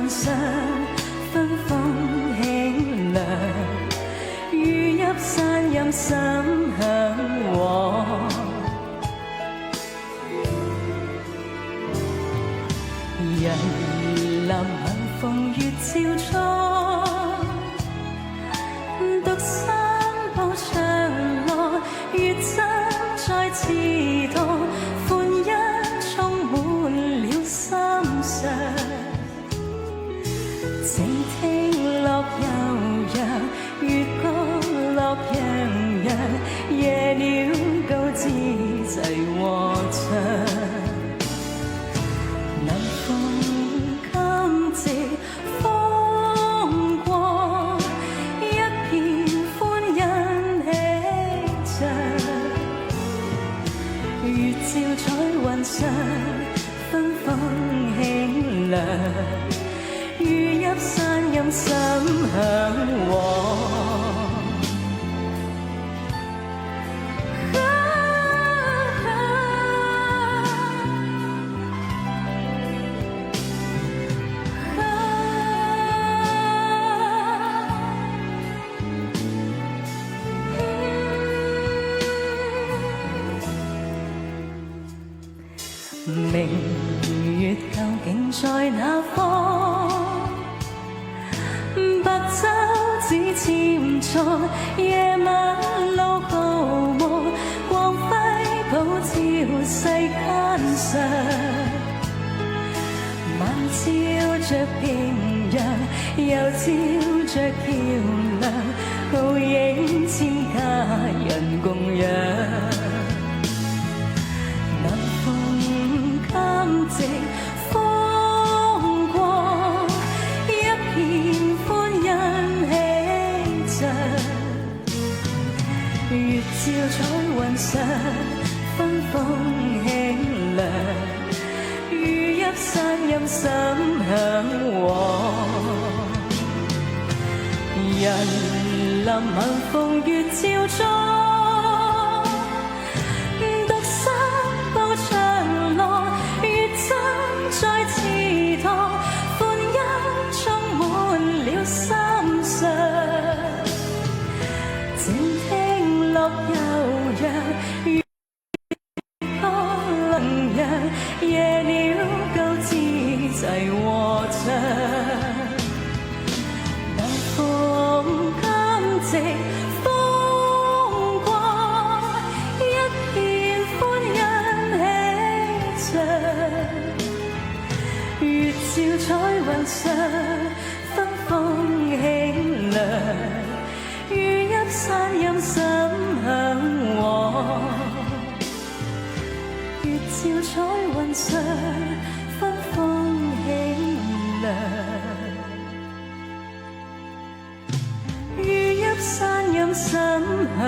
雲上，芬風輕涼，如入山任心向往。人臨晚風月照初，獨身步長路，月真再刺痛，歡欣充滿了心上。靜聽樂悠揚，月光樂洋洋，夜鳥高姿齊和唱。上芬風輕涼，如入山任心向往。明月究竟在哪方？白舟只潛藏，夜晚路毫無，光輝普照世間上。晚照着平陽，又照着橋梁，好影千家人共養。寂風光，一片歡欣喜着，月照彩雲上，芬風輕涼，如入山任心向往。人臨晚風月照初，再刺痛，歡欣充滿了心上。靜聽樂悠揚，月光亮陽，夜鳥高姿齊和唱。南風今夕風光，一片歡欣喜着。月照彩雲上，芬風輕涼，如入山任心向往。月照彩雲上，芬風輕涼，如入山任心向